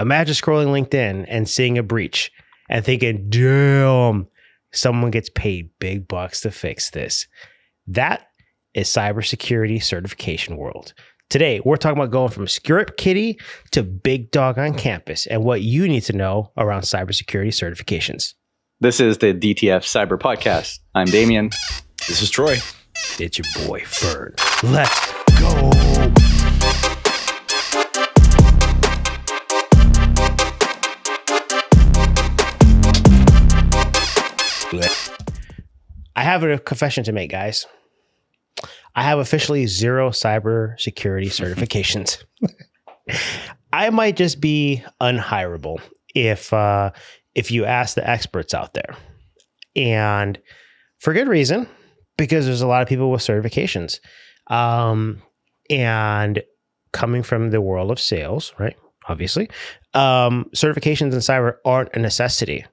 Imagine scrolling LinkedIn and seeing a breach and thinking, damn, someone gets paid big bucks to fix this. That is cybersecurity certification world. Today, we're talking about going from script kiddie to big dog on campus and what you need to know around cybersecurity certifications. This is the DTF Cyber Podcast. I'm Damien. This is Troy. It's your boy, Fern. Let's go. I have a confession to make, guys. I have officially 0 cybersecurity certifications. I might just be unhireable if you ask the experts out there. And for good reason, because there's a lot of people with certifications. And coming from the world of sales, right? Obviously, certifications in cyber aren't a necessity.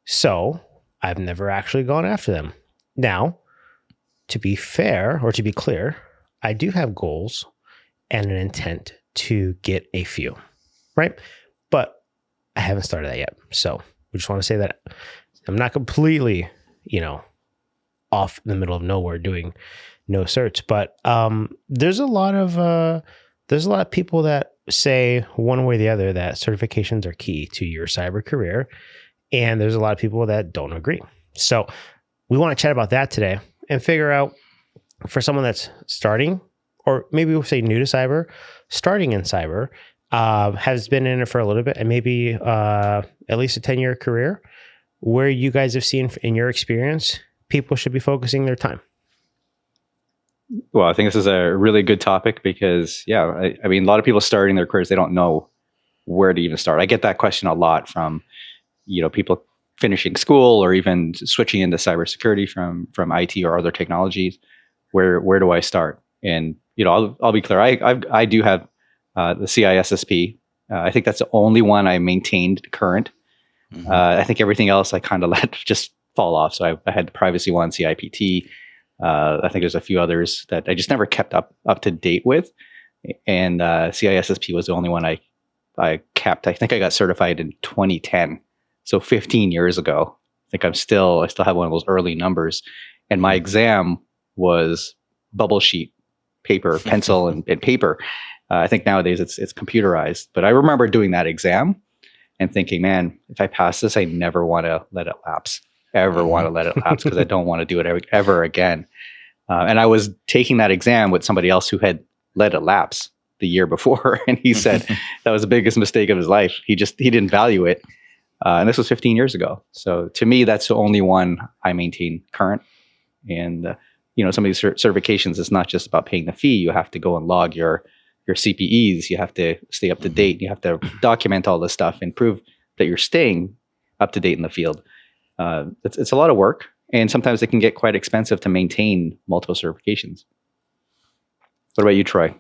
So I've never actually gone after them. Now, to be fair or to be clear, I do have goals and an intent to get a few, right? But I haven't started that yet. So we just want to say that I'm not completely, off in the middle of nowhere doing no certs. But there's a lot of people that say one way or the other that certifications are key to your cyber career. And there's a lot of people that don't agree. So we want to chat about that today and figure out, for someone that's starting, or maybe we'll say new to cyber, starting in cyber, has been in it for a little bit and maybe at least a 10-year career, where you guys have seen in your experience, people should be focusing their time. Well, I think this is a really good topic because, I mean, a lot of people starting their careers, they don't know where to even start. I get that question a lot from people finishing school or even switching into cybersecurity from IT or other technologies. Where do I start? And I'll be clear. I do have the Cissp. I think that's the only one I maintained current. Mm-hmm. I think everything else I kind of let just fall off. So I had the privacy one, CIPT. I think there's a few others that I just never kept up to date with. And Cissp was the only one I kept. I think I got certified in 2010. So 15 years ago. I think I still have one of those early numbers. And my exam was bubble sheet paper, pencil and paper. I think nowadays it's computerized. But I remember doing that exam and thinking, man, if I pass this, I never want to let it lapse. Want to let it lapse because I don't want to do it ever again. And I was taking that exam with somebody else who had let it lapse the year before. And he said that was the biggest mistake of his life. He didn't value it. And this was 15 years ago. So to me, that's the only one I maintain current. And, some of these certifications, it's not just about paying the fee. You have to go and log your CPEs. You have to stay up to date. You have to document all this stuff and prove that you're staying up to date in the field. It's a lot of work. And sometimes it can get quite expensive to maintain multiple certifications. What about you, Troy?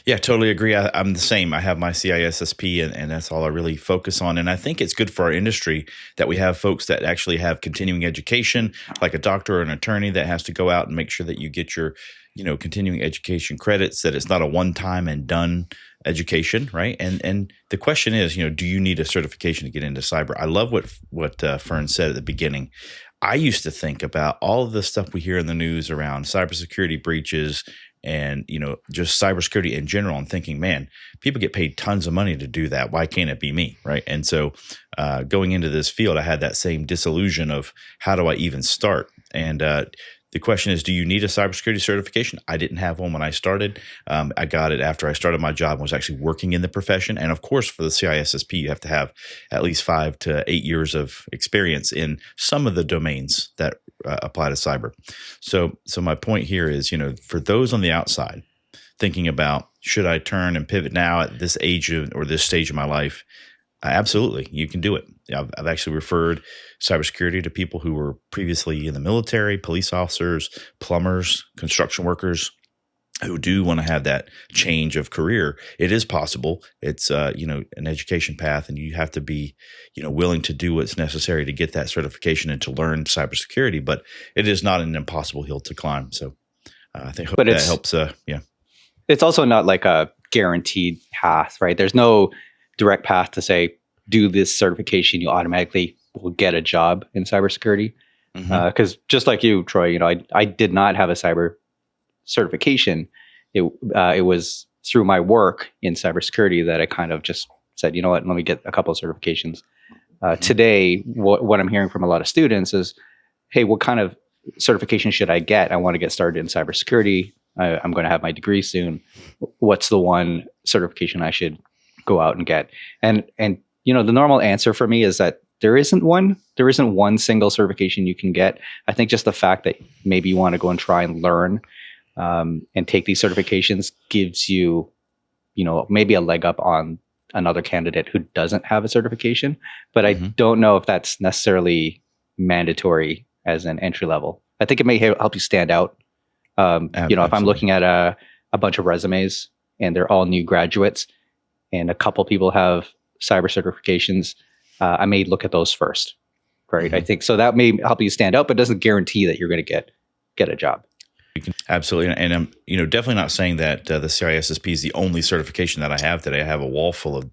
Yeah, totally agree. I'm the same. I have my CISSP, and that's all I really focus on. And I think it's good for our industry that we have folks that actually have continuing education, like a doctor or an attorney that has to go out and make sure that you get your, continuing education credits, that it's not a one-time and done education, right? And the question is, do you need a certification to get into cyber? I love what Fern said at the beginning. I used to think about all of the stuff we hear in the news around cybersecurity breaches and, just cybersecurity in general, and thinking, man, people get paid tons of money to do that. Why can't it be me? Right. And so going into this field, I had that same disillusion of how do I even start? And the question is, do you need a cybersecurity certification? I didn't have one when I started. I got it after I started my job and was actually working in the profession. And of course, for the CISSP, you have to have at least 5 to 8 years of experience in some of the domains that apply to cyber. So my point here is, for those on the outside thinking about, should I turn and pivot now at this age or this stage of my life? Absolutely, you can do it. I've actually referred cybersecurity to people who were previously in the military, police officers, plumbers, construction workers who do want to have that change of career. It is possible. It's an education path, and you have to be willing to do what's necessary to get that certification and to learn cybersecurity. But it is not an impossible hill to climb. So I think that helps. It's also not like a guaranteed path, right? There's no direct path to say, do this certification, you automatically will get a job in cybersecurity. Because just like you, Troy, I did not have a cyber certification. It was through my work in cybersecurity that I kind of just said, you know what, let me get a couple of certifications. Today, what I'm hearing from a lot of students is, hey, what kind of certification should I get? I want to get started in cybersecurity. I'm going to have my degree soon. What's the one certification I should go out and get? And the normal answer for me is that there isn't one single certification you can get. I think just the fact that maybe you want to go and try and learn and take these certifications gives you, maybe a leg up on another candidate who doesn't have a certification. But I don't know if that's necessarily mandatory as an entry level. I think it may help you stand out. If I'm looking at a bunch of resumes and they're all new graduates and a couple people have cyber certifications, I may look at those first, right? I think so that may help you stand out, but doesn't guarantee that you're going to get a job. Absolutely. And I'm, definitely not saying that the CISSP is the only certification that I have today. I have a wall full of,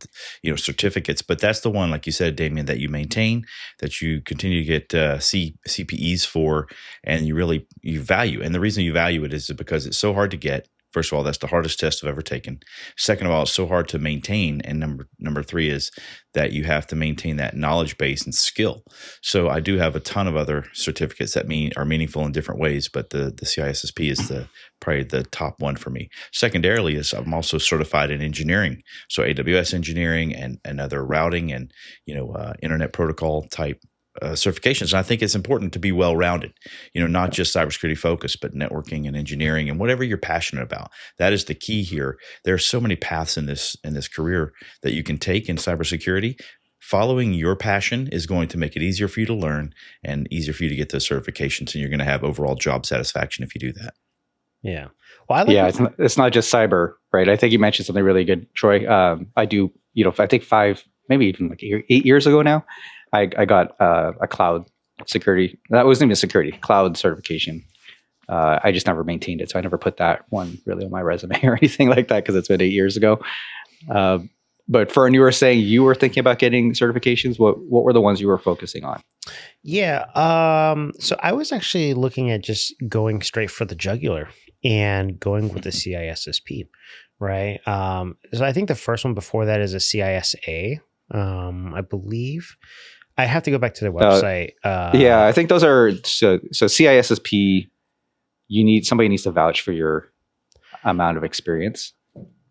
certificates, but that's the one, like you said, Damien, that you maintain, that you continue to get CPEs for, and you value. And the reason you value it is because it's so hard to get. First of all, that's the hardest test I've ever taken. Second of all, it's so hard to maintain. And number three is that you have to maintain that knowledge base and skill. So I do have a ton of other certificates that are meaningful in different ways, but the CISSP is probably the top one for me. Secondarily is I'm also certified in engineering. So AWS engineering and other routing and, internet protocol type certifications. And I think it's important to be well-rounded, not just cybersecurity focused, but networking and engineering and whatever you're passionate about. That is the key here. There are so many paths in this career that you can take in cybersecurity. Following your passion is going to make it easier for you to learn and easier for you to get those certifications. And you're going to have overall job satisfaction if you do that. Yeah. Well, it's not just cyber, right? I think you mentioned something really good, Troy. I do, I think 5, maybe even like 8 years ago now, I got a cloud security. That wasn't even security, cloud certification. I just never maintained it. So I never put that one really on my resume or anything like that because it's been 8 years ago. But Fern, you were saying you were thinking about getting certifications. What were the ones you were focusing on? Yeah. So I was actually looking at just going straight for the jugular and going with the CISSP, right? So I think the first one before that is a CISA, I believe. I have to go back to the website. I think those are so CISSP. Somebody needs to vouch for your amount of experience.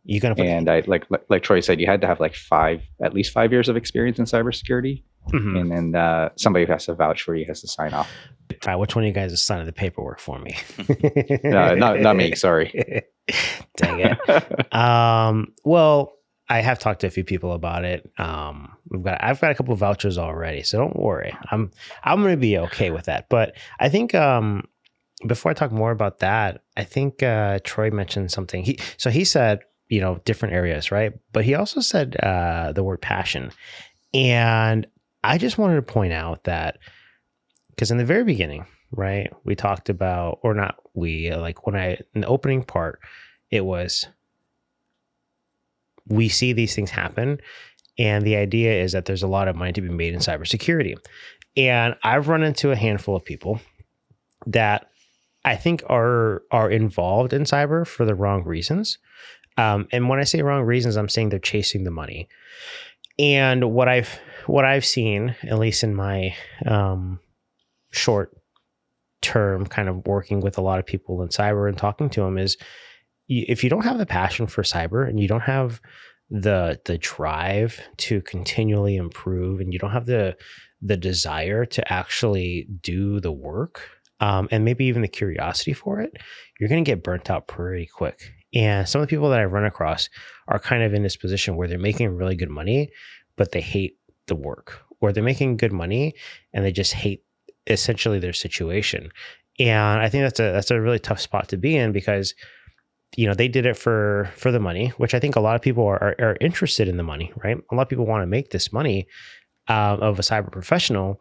You're gonna put and I like Troy said, you had to have at least 5 years of experience in cybersecurity, and then somebody who has to vouch for you has to sign off. All right, which one of you guys is signing the paperwork for me? Not me. Sorry. Dang it. Well, I have talked to a few people about it. I've got a couple of vouchers already, so don't worry. I'm going to be okay with that. But I think before I talk more about that, I think Troy mentioned something. He said different areas, right? But he also said the word passion, and I just wanted to point out that because in the very beginning, right, we talked about, or not we, in the opening part, it was, we see these things happen, and the idea is that there's a lot of money to be made in cybersecurity. And I've run into a handful of people that I think are involved in cyber for the wrong reasons. And when I say wrong reasons, I'm saying they're chasing the money. And what I've seen, at least in my short term kind of working with a lot of people in cyber and talking to them, is if you don't have the passion for cyber and you don't have the drive to continually improve, and you don't have the desire to actually do the work, and maybe even the curiosity for it, you're going to get burnt out pretty quick. And some of the people that I've run across are kind of in this position where they're making really good money, but they hate the work, or they're making good money and they just hate essentially their situation. And I think that's a really tough spot to be in, because they did it for the money, which I think a lot of people are interested in the money, right? A lot of people want to make this money of a cyber professional,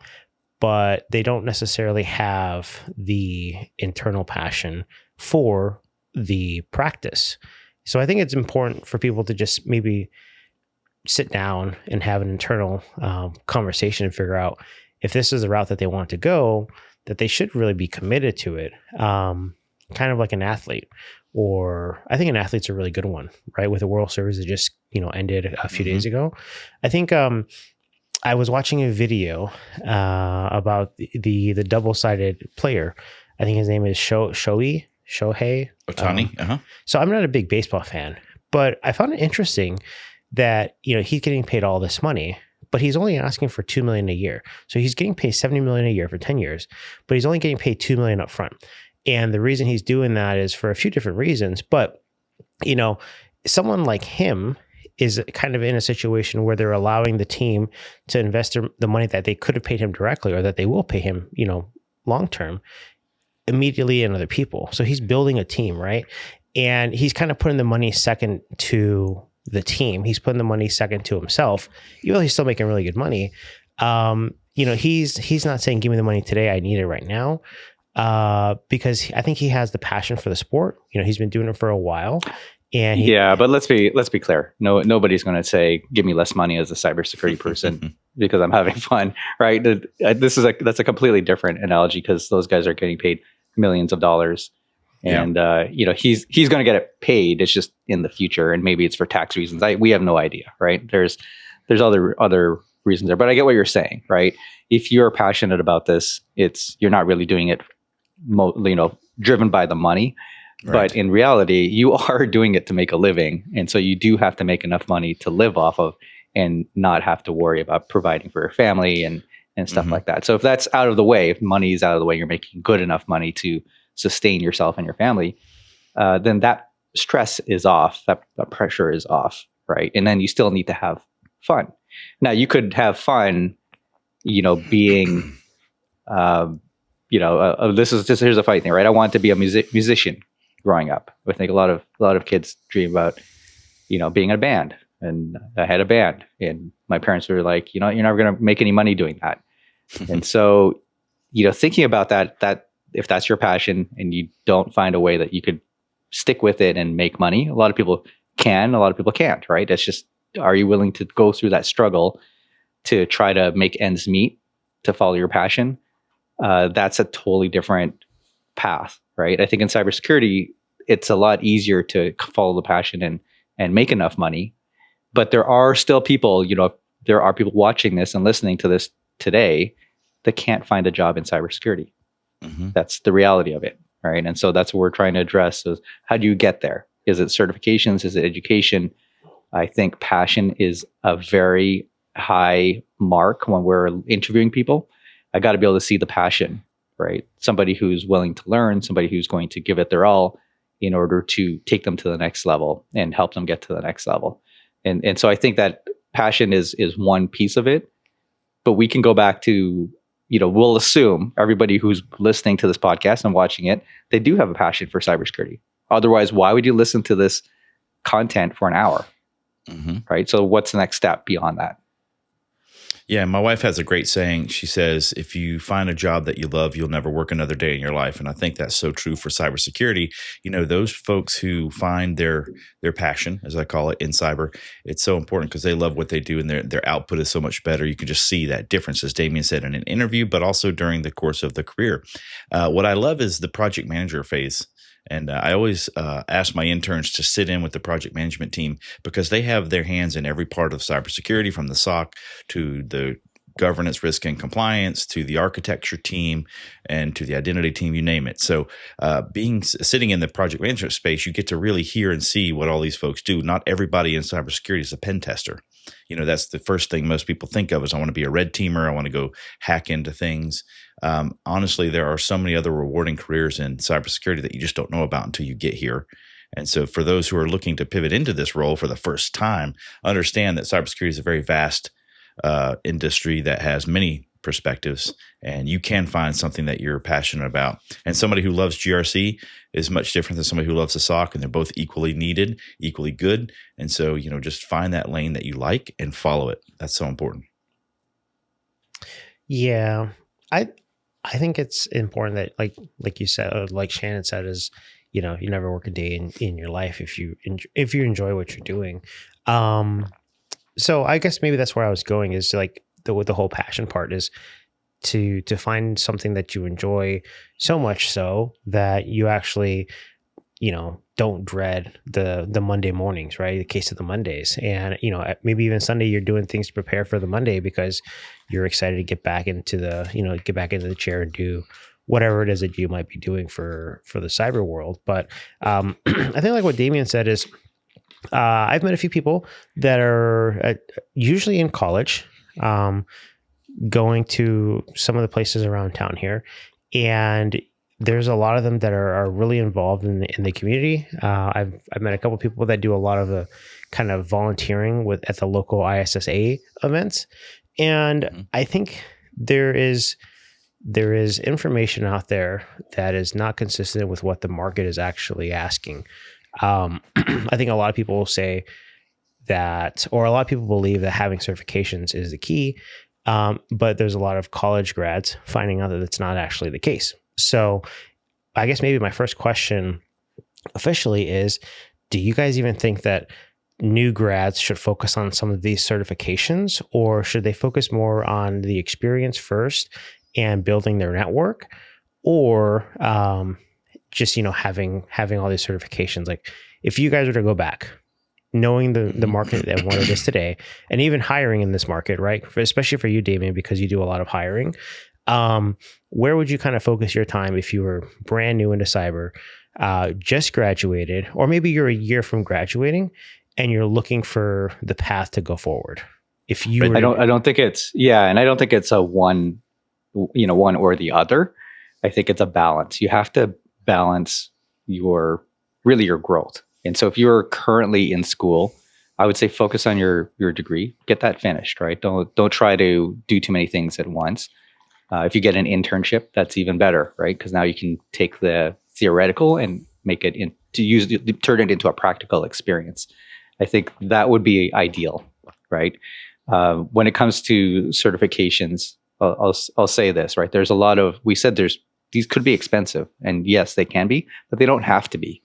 but they don't necessarily have the internal passion for the practice. So I think it's important for people to just maybe sit down and have an internal conversation and figure out if this is the route that they want to go, that they should really be committed to it. Kind of like an athlete, or I think an athlete's a really good one, right? With the World Series that just, ended a few days ago. I think I was watching a video about the double-sided player. I think his name is Shohei Ohtani. So I'm not a big baseball fan, but I found it interesting that, he's getting paid all this money, but he's only asking for $2 million a year. So he's getting paid $70 million a year for 10 years, but he's only getting paid $2 million up front. And the reason he's doing that is for a few different reasons. But, someone like him is kind of in a situation where they're allowing the team to invest the money that they could have paid him directly, or that they will pay him, long-term, immediately in other people. So he's building a team, right? And he's kind of putting the money second to the team. He's putting the money second to himself, even though he's still making really good money. He's not saying, give me the money today, I need it right now. Because I think he has the passion for the sport. He's been doing it for a while. And but let's be clear. Nobody's going to say, give me less money as a cybersecurity person because I'm having fun, right? That's a completely different analogy, because those guys are getting paid millions of dollars. And, he's going to get it paid. It's just in the future, and maybe it's for tax reasons. We have no idea, right? There's other reasons there, but I get what you're saying, right? If you're passionate about this, you're not really doing it, driven by the money, right. But in reality, you are doing it to make a living. And so you do have to make enough money to live off of and not have to worry about providing for your family and stuff like that. So if that's out of the way, if money is out of the way, you're making good enough money to sustain yourself and your family, then that stress is off, that pressure is off, right? And then you still need to have fun. Now, you could have fun, being, here's a funny thing, right? I wanted to be a musician growing up. I think a lot of kids dream about, being in a band, and I had a band, and my parents were like, you're never going to make any money doing that. And so, thinking about that if that's your passion and you don't find a way that you could stick with it and make money, a lot of people can, a lot of people can't, right? That's just, are you willing to go through that struggle to try to make ends meet, to follow your passion? That's a totally different path, right? I think in cybersecurity, it's a lot easier to follow the passion and make enough money. But there are still people, there are people watching this and listening to this today that can't find a job in cybersecurity. That's the reality of it, right? And so that's what we're trying to address. Is how do you get there? Is it certifications? Is it education? I think passion is a very high mark when we're interviewing people. I got to be able to see the passion, right? Somebody who's willing to learn, somebody who's going to give it their all in order to take them to the next level and help them get to the next level. And so I think that passion is one piece of it, but we can go back to, we'll assume everybody who's listening to this podcast and watching it, they do have a passion for cybersecurity. Otherwise, why would you listen to this content for an hour? Right? So what's the next step beyond that? Yeah, my wife has a great saying. She says, if you find a job that you love, you'll never work another day in your life. And I think that's so true for cybersecurity. Those folks who find their passion, as I call it, in cyber, it's so important because they love what they do and their output is so much better. You can just see that difference, as Damien said, in an interview, but also during the course of the career. What I love is the project manager phase. And I always ask my interns to sit in with the project management team because they have their hands in every part of cybersecurity, from the SOC to the governance, risk, and compliance to the architecture team and to the identity team, you name it. So sitting in the project management space, you get to really hear and see what all these folks do. Not everybody in cybersecurity is a pen tester. That's the first thing most people think of is I want to be a red teamer. I want to go hack into things. Honestly, there are so many other rewarding careers in cybersecurity that you just don't know about until you get here. And so for those who are looking to pivot into this role for the first time, understand that cybersecurity is a very vast industry that has many perspectives, and you can find something that you're passionate about. And somebody who loves GRC is much different than somebody who loves the SOC, and they're both equally needed, equally good. And so, just find that lane that you like and follow it. That's so important. Yeah. I think it's important that like you said, or like Shannon said, is, you never work a day in your life if you enjoy what you're doing. So I guess maybe that's where I was going, is like with the whole passion part, is to find something that you enjoy so much so that you actually, don't dread the Monday mornings, right? The case of the Mondays. And, maybe even Sunday, you're doing things to prepare for the Monday because you're excited to get back into the chair and do whatever it is that you might be doing for the cyber world. But I think like what Damien said is, I've met a few people that are usually in college, going to some of the places around town here, and there's a lot of them that are really involved in the community. I've met a couple of people that do a lot of the kind of volunteering at the local ISSA events, and I think there is information out there that is not consistent with what the market is actually asking. I think a lot of people say that, or a lot of people believe that having certifications is the key. But there's a lot of college grads finding out that it's not actually the case. So I guess maybe my first question officially is, do you guys even think that new grads should focus on some of these certifications, or should they focus more on the experience first and building their network, or just having all these certifications? Like, if you guys were to go back, knowing the market and what it is today, and even hiring in this market, right? Especially for you, Damien, because you do a lot of hiring. Where would you kind of focus your time if you were brand new into cyber, just graduated, or maybe you're a year from graduating and you're looking for the path to go forward? If you were, I don't think it's, and I don't think it's a one or the other. I think it's a balance. You have to balance your growth. And so if you're currently in school, I would say focus on your degree, get that finished, right? Don't try to do too many things at once. If you get an internship, that's even better, right? Because now you can take the theoretical and make it turn it into a practical experience. I think that would be ideal, right? When it comes to certifications, I'll say this, right? There's a lot of, these could be expensive, and yes, they can be, but they don't have to be.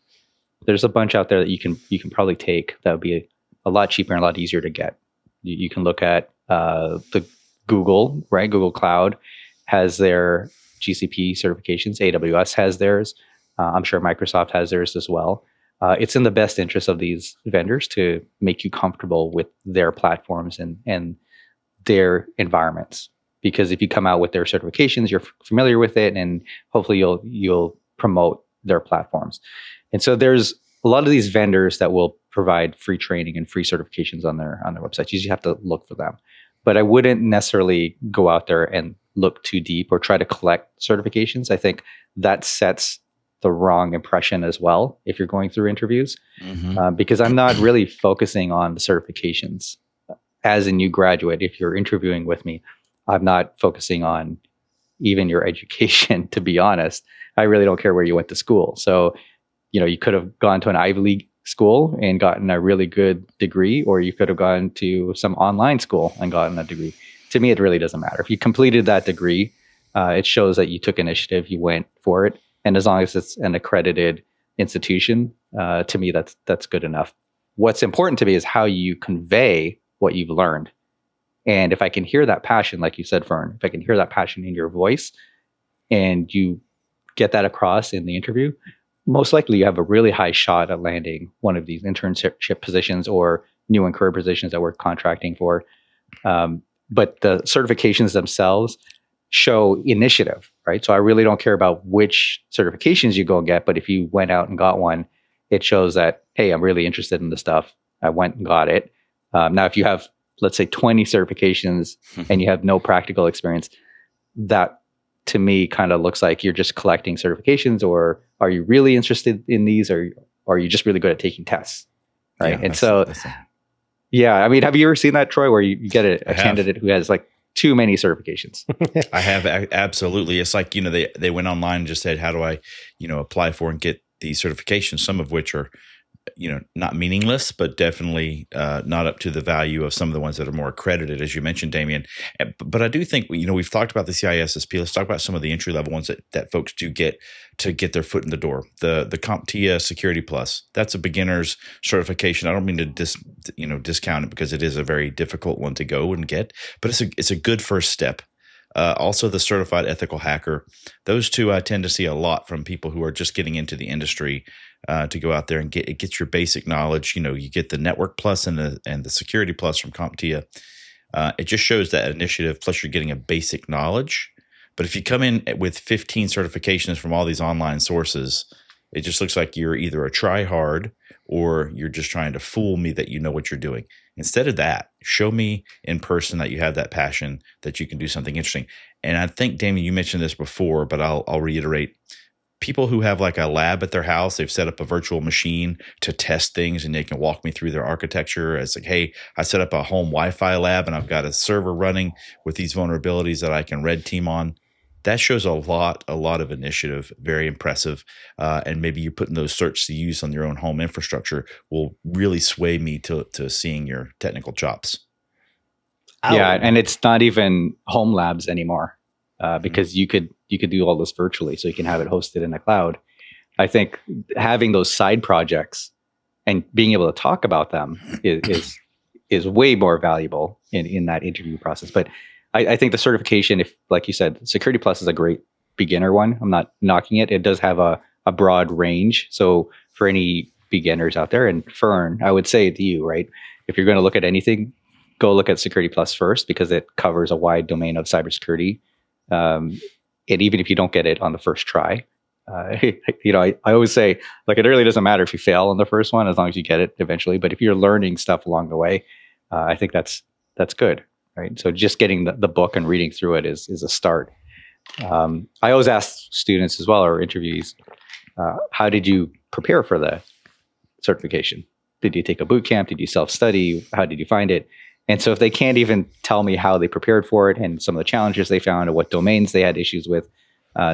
There's a bunch out there that you can probably take that would be a lot cheaper and a lot easier to get. You can look at the Google, right? Google Cloud has their GCP certifications. AWS has theirs. I'm sure Microsoft has theirs as well. It's in the best interest of these vendors to make you comfortable with their platforms and their environments. Because if you come out with their certifications, you're familiar with it, and hopefully you'll promote their platforms. And so there's a lot of these vendors that will provide free training and free certifications on their websites. You just have to look for them. But I wouldn't necessarily go out there and look too deep or try to collect certifications. I think that sets the wrong impression as well if you're going through interviews, because I'm not really focusing on the certifications as a new graduate. If you're interviewing with me, I'm not focusing on even your education, to be honest. I really don't care where you went to school. So, you could have gone to an Ivy League school and gotten a really good degree, or you could have gone to some online school and gotten a degree. To me, it really doesn't matter. If you completed that degree, it shows that you took initiative, you went for it. And as long as it's an accredited institution, to me, that's good enough. What's important to me is how you convey what you've learned. And if I can hear that passion, like you said, Fern, if I can hear that passion in your voice and you get that across in the interview, most likely you have a really high shot at landing one of these internship positions or new and career positions that we're contracting for. But the certifications themselves show initiative, right? So I really don't care about which certifications you go and get, but if you went out and got one, it shows that, hey, I'm really interested in this stuff. I went and got it. Now, if you have, let's say, 20 certifications and you have no practical experience, that to me kind of looks like you're just collecting certifications, or are you really interested in these, or are you just really good at taking tests, right? Yeah, and so, yeah, I mean, have you ever seen that, Troy, where you get a candidate who has like too many certifications? I have, absolutely. It's like, they went online and just said, how do I, apply for and get these certifications, some of which are not meaningless, but definitely not up to the value of some of the ones that are more accredited, as you mentioned, Damien. But I do think, we've talked about the CISSP. Let's talk about some of the entry level ones that folks do get to get their foot in the door. The CompTIA Security Plus, that's a beginner's certification. I don't mean to discount it, because it is a very difficult one to go and get, but it's a good first step. Also, the Certified Ethical Hacker. Those two I tend to see a lot from people who are just getting into the industry, to go out there and get your basic knowledge. You get the Network Plus and the Security Plus from CompTIA. It just shows that initiative. Plus, you're getting a basic knowledge. But if you come in with 15 certifications from all these online sources, it just looks like you're either a try hard or you're just trying to fool me that you know what you're doing. Instead of that, show me in person that you have that passion, that you can do something interesting. And I think, Damien, you mentioned this before, but I'll reiterate. People who have like a lab at their house, they've set up a virtual machine to test things, and they can walk me through their architecture. It's like, hey, I set up a home Wi-Fi lab and I've got a server running with these vulnerabilities that I can red team on. That shows a lot of initiative, very impressive. And maybe you putting those certs to use on your own home infrastructure will really sway me to seeing your technical chops. Yeah, and it's not even home labs anymore, because you could do all this virtually, so you can have it hosted in the cloud. I think having those side projects and being able to talk about them is way more valuable in that interview process. But I think the certification, if, like you said, Security Plus is a great beginner one. I'm not knocking it. It does have a broad range. So for any beginners out there, and Fern, I would say to you, right, if you're going to look at anything, go look at Security Plus first, because it covers a wide domain of cybersecurity. And even if you don't get it on the first try, I always say, like, it really doesn't matter if you fail on the first one, as long as you get it eventually. But if you're learning stuff along the way, I think that's good. Right. So just getting the book and reading through it is a start. I always ask students as well, or interviewees, how did you prepare for the certification? Did you take a boot camp? Did you self-study? How did you find it? And so if they can't even tell me how they prepared for it and some of the challenges they found or what domains they had issues with,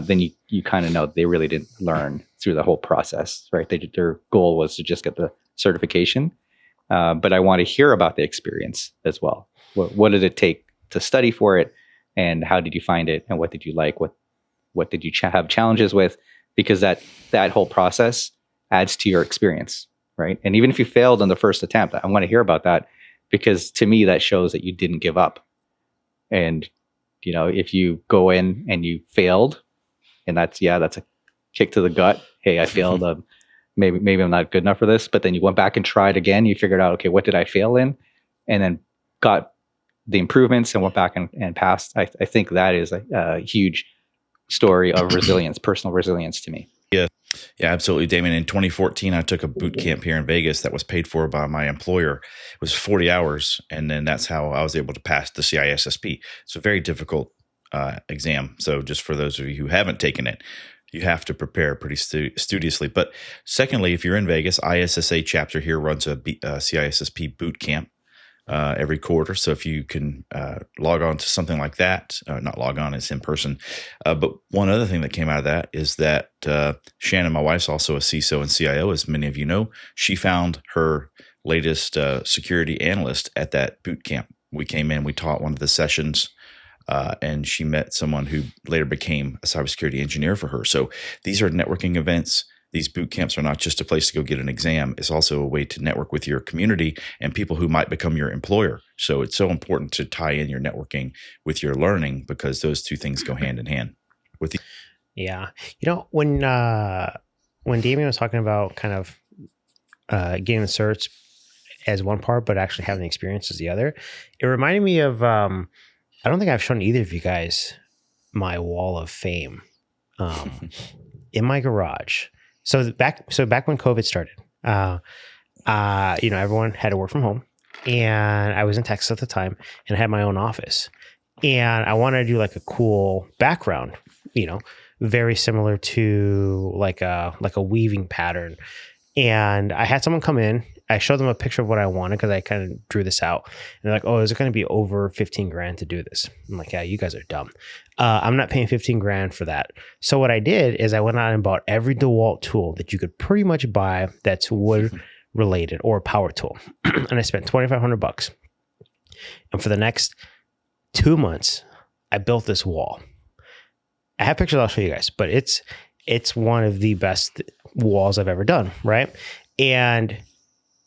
then you kind of know they really didn't learn through the whole process, right? Their goal was to just get the certification. But I want to hear about the experience as well. What did it take to study for it, and how did you find it, and what did you like? What did you have challenges with? Because that whole process adds to your experience, right? And even if you failed on the first attempt, I want to hear about that, because to me that shows that you didn't give up. And if you go in and you failed, and that's a kick to the gut. Hey, I failed. Maybe I'm not good enough for this. But then you went back and tried again. You figured out, okay, what did I fail in? And then got the improvements and went back and passed. I think that is a huge story of resilience, personal resilience to me. Yeah, absolutely, Damien. In 2014, I took a boot camp here in Vegas that was paid for by my employer. It was 40 hours, and then that's how I was able to pass the CISSP. It's a very difficult exam. So just for those of you who haven't taken it, you have to prepare pretty studiously. But secondly, if you're in Vegas, ISSA chapter here runs a CISSP boot camp every quarter. So if you can log on to something like that, not log on, it's in person. But one other thing that came out of that is that Shannon, my wife's also a CISO and CIO, as many of you know. She found her latest security analyst at that boot camp. We came in, we taught one of the sessions, and she met someone who later became a cybersecurity engineer for her. So these are networking events. These boot camps are not just a place to go get an exam. It's also a way to network with your community and people who might become your employer. So it's so important to tie in your networking with your learning, because those two things go hand in hand. Yeah. When Damien was talking about kind of getting the certs as one part, but actually having the experience as the other, it reminded me of, I don't think I've shown either of you guys my wall of fame in my garage. So back when COVID started, everyone had to work from home, and I was in Texas at the time, and I had my own office, and I wanted to do like a cool background, very similar to like a weaving pattern. And I had someone come in. I showed them a picture of what I wanted, because I kind of drew this out. And they're like, "Oh, is it going to be over 15 grand to do this?" I'm like, "Yeah, you guys are dumb. I'm not paying 15 grand for that." So what I did is I went out and bought every DeWalt tool that you could pretty much buy that's wood related or power tool. And I spent $2,500. And for the next 2 months, I built this wall. I have pictures I'll show you guys, but it's one of the best walls I've ever done, right? And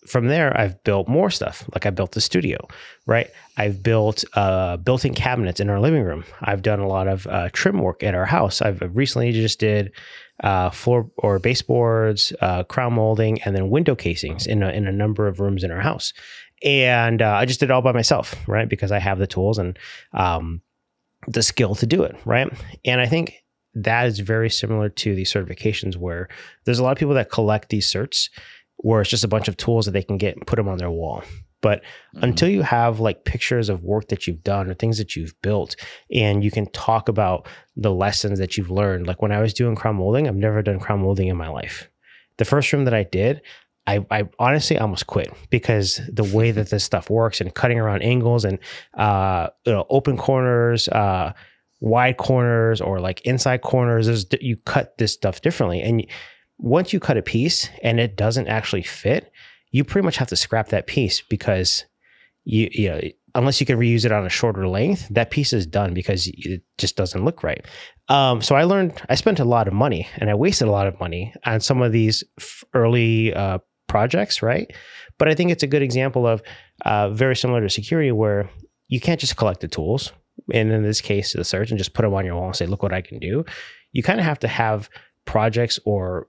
from there, I've built more stuff. Like I built the studio, right? I've built built-in cabinets in our living room. I've done a lot of trim work at our house. I've recently just did floor or baseboards, crown molding, and then window casings in a number of rooms in our house. And I just did it all by myself, right? Because I have the tools and the skill to do it, right? And I think that is very similar to the certifications where there's a lot of people that collect these certs where it's just a bunch of tools that they can get and put them on their wall. But until you have like pictures of work that you've done or things that you've built, and you can talk about the lessons that you've learned. Like when I was doing crown molding, I've never done crown molding in my life. The first room that I did, I honestly almost quit because the way that this stuff works and cutting around angles and open corners, wide corners, or like inside corners, you cut this stuff differently. And once you cut a piece and it doesn't actually fit, you pretty much have to scrap that piece because you know, unless you can reuse it on a shorter length, that piece is done because it just doesn't look right. So I spent a lot of money and I wasted a lot of money on some of these early projects, right? But I think it's a good example of very similar to security where you can't just collect the tools, and in this case, the certs, and just put them on your wall and say, look what I can do. You kind of have to have projects or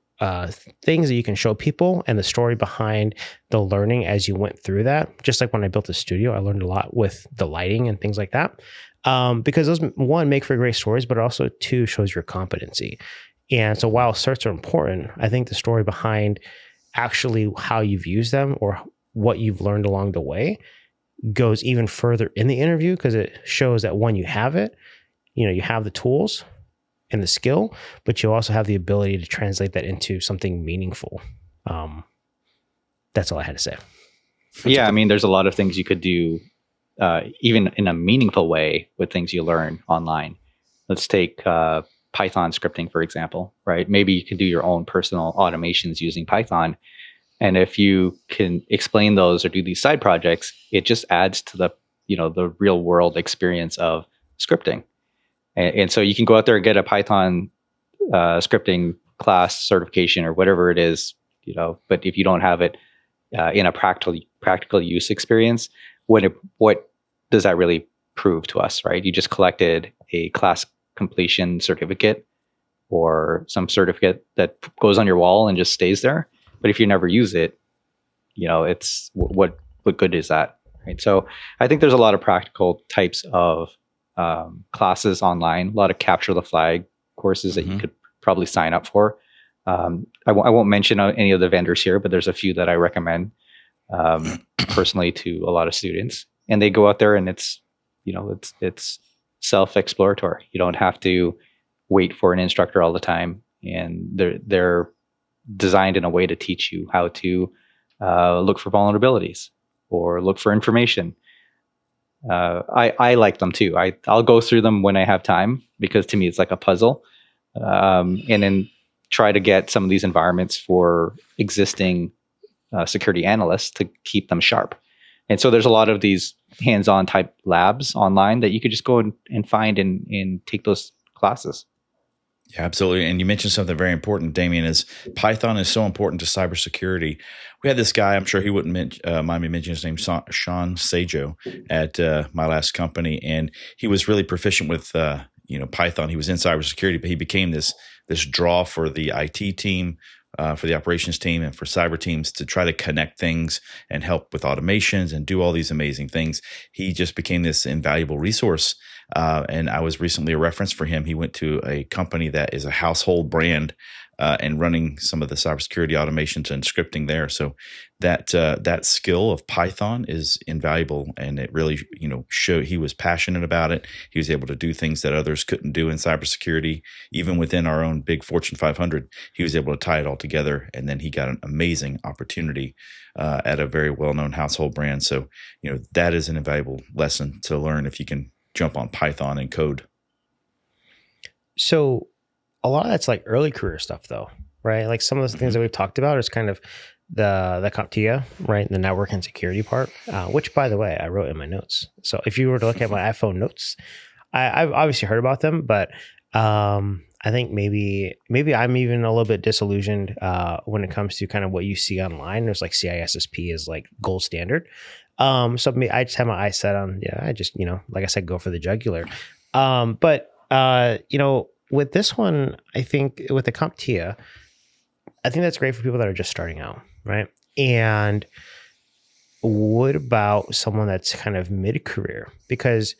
things that you can show people and the story behind the learning as you went through that. Just like when I built the studio, I learned a lot with the lighting and things like that. Because those, one, make for great stories, but also two, shows your competency. And so while certs are important, I think the story behind actually how you've used them or what you've learned along the way goes even further in the interview because it shows that one, you have it, you have the tools and the skill, but you also have the ability to translate that into something meaningful. That's all I had to say. Yeah, I mean, there's a lot of things you could do, even in a meaningful way, with things you learn online. Let's take Python scripting, for example, right? Maybe you can do your own personal automations using Python. And if you can explain those or do these side projects, it just adds to the real world experience of scripting. And so you can go out there and get a Python scripting class certification or whatever it is, but if you don't have it in a practical use experience, what does that really prove to us, right? You just collected a class completion certificate or some certificate that goes on your wall and just stays there. But if you never use it, it's what good is that, right? So I think there's a lot of practical types of classes online, a lot of capture the flag courses that you could probably sign up for. I won't mention any of the vendors here, but there's a few that I recommend personally to a lot of students, and they go out there and it's self-exploratory. You don't have to wait for an instructor all the time, and they're designed in a way to teach you how to look for vulnerabilities or look for information. I like them too. I'll go through them when I have time because to me it's like a puzzle, and then try to get some of these environments for existing security analysts to keep them sharp. And so there's a lot of these hands-on type labs online that you could just go and find and take those classes. Yeah, absolutely. And you mentioned something very important, Damien, is Python is so important to cybersecurity. We had this guy, I'm sure he wouldn't mind me mentioning his name, Sean Sajo, at my last company. And he was really proficient with Python. He was in cybersecurity, but he became this draw for the IT team, for the operations team, and for cyber teams to try to connect things and help with automations and do all these amazing things. He just became this invaluable resource. And I was recently a reference for him. He went to a company that is a household brand and running some of the cybersecurity automations and scripting there. So that skill of Python is invaluable, and it really showed he was passionate about it. He was able to do things that others couldn't do in cybersecurity, even within our own big Fortune 500. He was able to tie it all together, and then he got an amazing opportunity at a very well-known household brand. So that is an invaluable lesson to learn if you can jump on Python and code. So a lot of that's like early career stuff though, right? Like some of the things that we've talked about is kind of the CompTIA, right? The network and security part, which by the way, I wrote in my notes. So if you were to look at my iPhone notes, I've obviously heard about them, but I think maybe I'm even a little bit disillusioned when it comes to kind of what you see online. There's like CISSP is like gold standard. So I just have my eyes set on, I just, like I said, go for the jugular. But with this one, I think with the CompTIA, I think that's great for people that are just starting out, right? And what about someone that's kind of mid-career? Because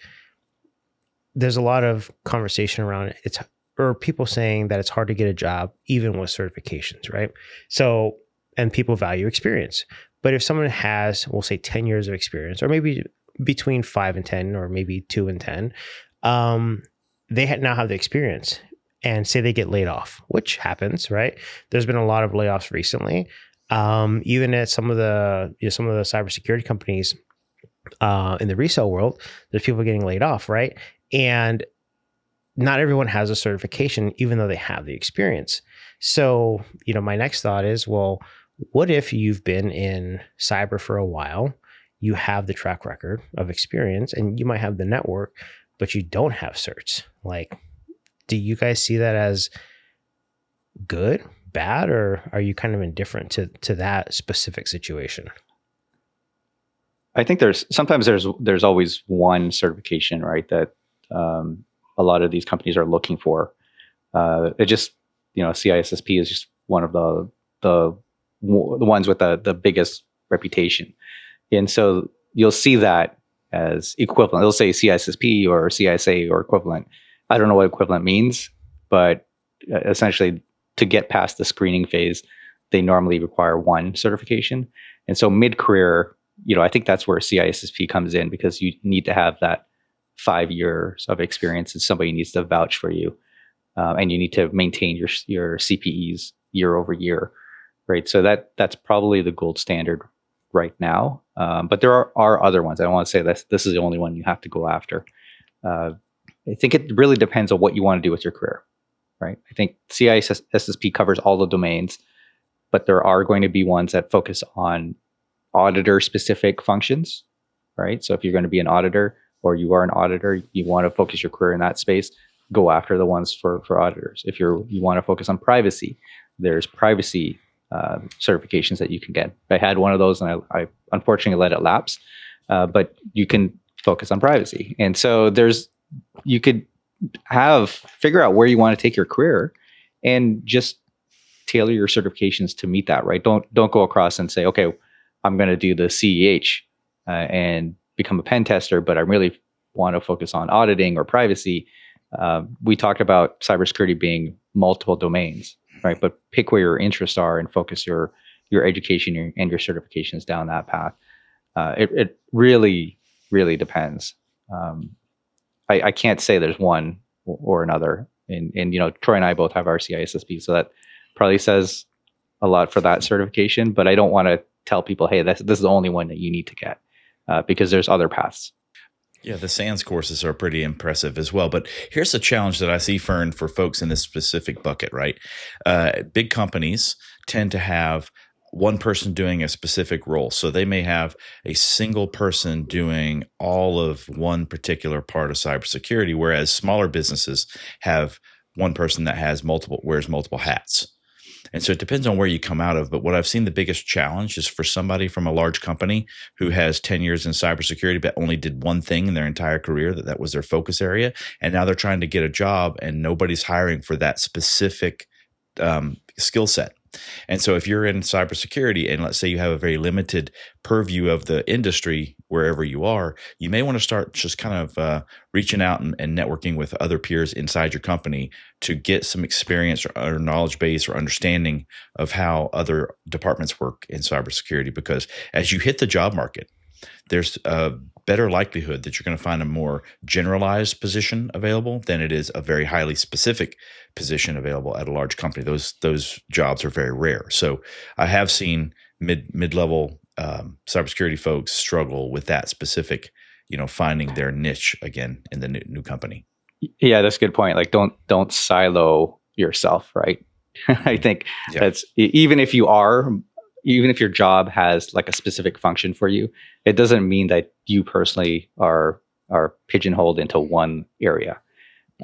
there's a lot of conversation around it. Or people saying that it's hard to get a job even with certifications, right? So, and people value experience. But if someone has, we'll say 10 years of experience, or maybe between 5 and 10, or maybe 2 and 10, they now have the experience, and say they get laid off, which happens, right? There's been a lot of layoffs recently. Even at some of the cybersecurity companies in the resale world, there's people getting laid off, right? And not everyone has a certification, even though they have the experience. So, my next thought is, well, what if you've been in cyber for a while, you have the track record of experience, and you might have the network, but you don't have certs? Like, do you guys see that as good, bad, or are you kind of indifferent to that specific situation? I think there's always one certification, right, that a lot of these companies are looking for. It just, CISSP is just one of the ones with the biggest reputation. And so you'll see that as equivalent. They'll say CISSP or CISA or equivalent. I don't know what equivalent means, but essentially to get past the screening phase, they normally require one certification. And so mid-career, I think that's where CISSP comes in, because you need to have that 5 years of experience, and somebody needs to vouch for you. And you need to maintain your CPEs year over year, right? So that's probably the gold standard right now. But there are other ones. I don't want to say this is the only one you have to go after. I think it really depends on what you want to do with your career, right? I think CISSP covers all the domains, but there are going to be ones that focus on auditor-specific functions, right? So if you're going to be an auditor, or you are an auditor, you want to focus your career in that space, go after the ones for auditors. If you want to focus on privacy, there's privacy certifications that you can get. I had one of those, and I unfortunately let it lapse, but you can focus on privacy. And so you could figure out where you want to take your career, and just tailor your certifications to meet that, right? Don't go across and say, okay, I'm going to do the CEH and become a pen tester, but I really want to focus on auditing or privacy. We talked about cybersecurity being multiple domains, right? But pick where your interests are and focus your education and your certifications down that path. It really, really depends. I can't say there's one or another. And Troy and I both have our CISSP, so that probably says a lot for that certification. But I don't want to tell people, hey, this is the only one that you need to get, because there's other paths. Yeah, the SANS courses are pretty impressive as well. But here's the challenge that I see, Fern, for folks in this specific bucket, right? Big companies tend to have one person doing a specific role. So they may have a single person doing all of one particular part of cybersecurity, whereas smaller businesses have one person that wears multiple hats. And so it depends on where you come out of. But what I've seen the biggest challenge is for somebody from a large company who has 10 years in cybersecurity, but only did one thing in their entire career, that was their focus area. And now they're trying to get a job, and nobody's hiring for that specific skill set. And so if you're in cybersecurity, and let's say you have a very limited purview of the industry wherever you are, you may want to start just kind of reaching out and networking with other peers inside your company to get some experience or knowledge base or understanding of how other departments work in cybersecurity. Because as you hit the job market, there's a better likelihood that you're going to find a more generalized position available than it is a very highly specific position available at a large company. Those jobs are very rare. So I have seen mid-level cybersecurity folks struggle with that specific, finding their niche again in the new company. Yeah, that's a good point. Like, don't silo yourself, right? I think that's, even if you are even if your job has like a specific function for you, it doesn't mean that you personally are pigeonholed into one area.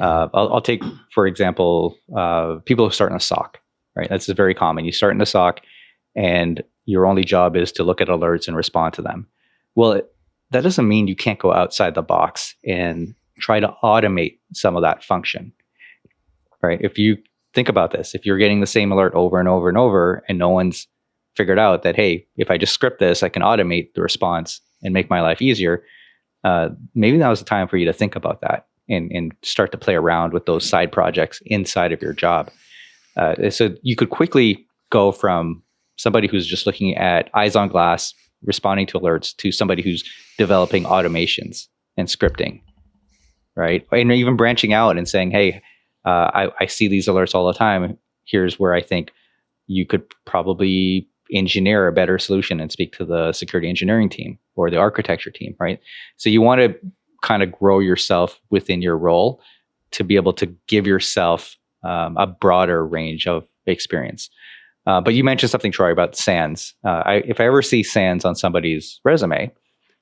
I'll take, for example, people who start in a SOC, right? That's very common. You start in a SOC and your only job is to look at alerts and respond to them. Well, that doesn't mean you can't go outside the box and try to automate some of that function, right? If you think about this, if you're getting the same alert over and over and over, and no one's figured out that, hey, if I just script this, I can automate the response and make my life easier, maybe now is the time for you to think about that and start to play around with those side projects inside of your job. So you could quickly go from somebody who's just looking at eyes on glass, responding to alerts, to somebody who's developing automations and scripting, right? And even branching out and saying, hey, I see these alerts all the time. Here's where I think you could probably engineer a better solution and speak to the security engineering team or the architecture team, right? So you want to kind of grow yourself within your role to be able to give yourself a broader range of experience. But you mentioned something, Troy, about SANS. If I ever see SANS on somebody's resume,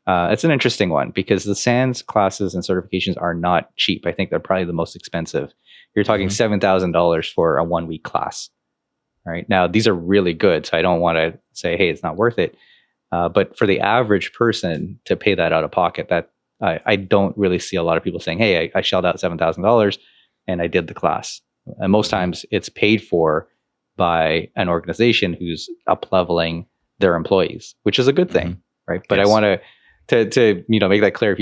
it's an interesting one because the SANS classes and certifications are not cheap. I think they're probably the most expensive. You're talking $7,000 for a 1-week class. Right now, these are really good. So I don't want to say, hey, it's not worth it. But for the average person to pay that out of pocket, that I don't really see a lot of people saying, hey, I shelled out $7,000 and I did the class. And most times it's paid for by an organization who's up-leveling their employees, which is a good thing, right? But I want to make that clear.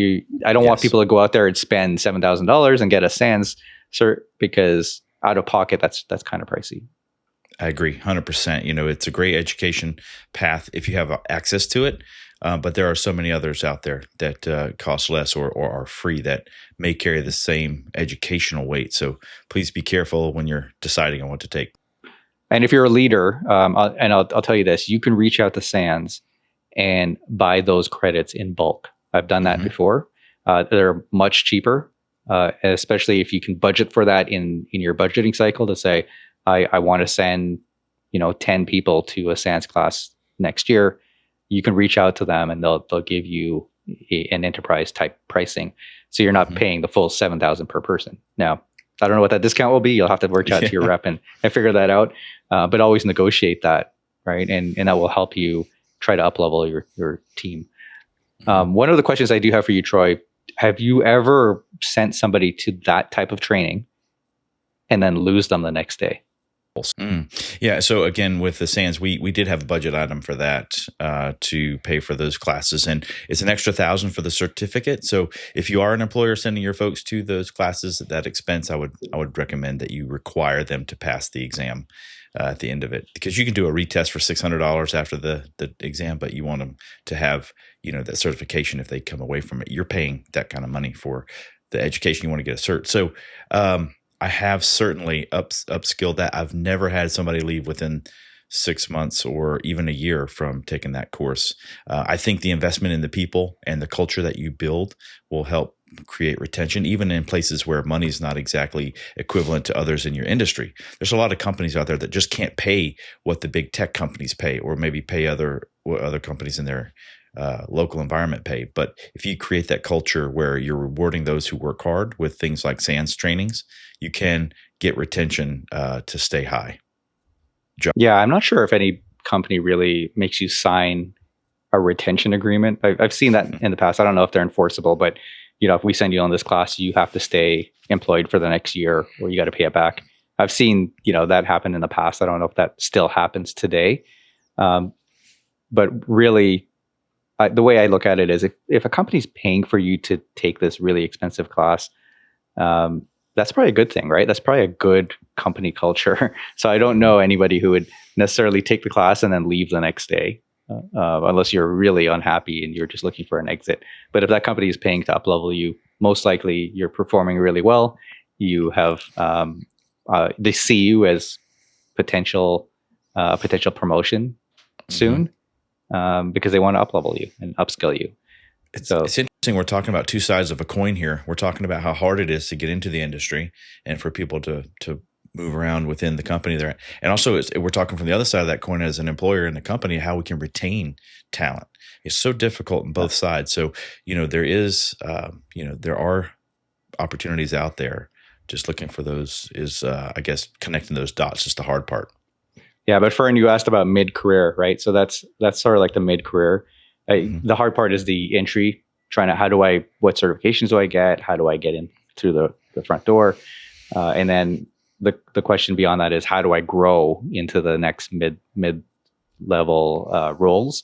I don't want people to go out there and spend $7,000 and get a SANS cert because out of pocket, that's kind of pricey. I agree 100%. It's a great education path if you have access to it. But there are so many others out there that cost less or are free that may carry the same educational weight. So please be careful when you're deciding on what to take. And if you're a leader, I'll tell you this, you can reach out to SANS and buy those credits in bulk. I've done that before. They're much cheaper, especially if you can budget for that in your budgeting cycle to say, I want to send 10 people to a SANS class next year. You can reach out to them and they'll give you an enterprise type pricing. So you're not paying the full $7,000 per person. Now, I don't know what that discount will be. You'll have to work out to your rep and figure that out. But always negotiate that, right? And that will help you try to up-level your team. One of the questions I do have for you, Troy, have you ever sent somebody to that type of training and then lose them the next day? Yeah. So again, with the SANS, we did have a budget item for that to pay for those classes, and it's an extra $1,000 for the certificate. So if you are an employer sending your folks to those classes at that expense, I would recommend that you require them to pass the exam at the end of it, because you can do a retest for $600 after the exam, but you want them to have that certification if they come away from it. You're paying that kind of money for the education. You want to get a cert. So I have certainly upskilled that. I've never had somebody leave within 6 months or even a year from taking that course. I think the investment in the people and the culture that you build will help create retention, even in places where money is not exactly equivalent to others in your industry. There's a lot of companies out there that just can't pay what the big tech companies pay, or maybe pay what other companies in their local environment pay. But if you create that culture where you're rewarding those who work hard with things like SANS trainings, you can get retention to stay high. Yeah, I'm not sure if any company really makes you sign a retention agreement. I've seen that in the past. I don't know if they're enforceable, but if we send you on this class, you have to stay employed for the next year, or you got to pay it back. I've seen that happen in the past. I don't know if that still happens today, but really, the way I look at it is if a company's paying for you to take this really expensive class, that's probably a good thing, right? That's probably a good company culture. So I don't know anybody who would necessarily take the class and then leave the next day, unless you're really unhappy and you're just looking for an exit. But if that company is paying to up-level you, most likely you're performing really well. You have, they see you as potential promotion soon. Because they want to up-level you and upskill you. It's interesting. We're talking about two sides of a coin here. We're talking about how hard it is to get into the industry and for people to move around within the company there. And also we're talking from the other side of that coin as an employer in the company, how we can retain talent. It's so difficult on both sides. So, there is, there are opportunities out there. Just looking for those is, I guess, connecting those dots is the hard part. Yeah, but Fern, you asked about mid-career, right? So that's sort of like the mid-career. The hard part is the entry, what certifications do I get? How do I get in through the front door? And then the question beyond that is, how do I grow into the next mid-level roles,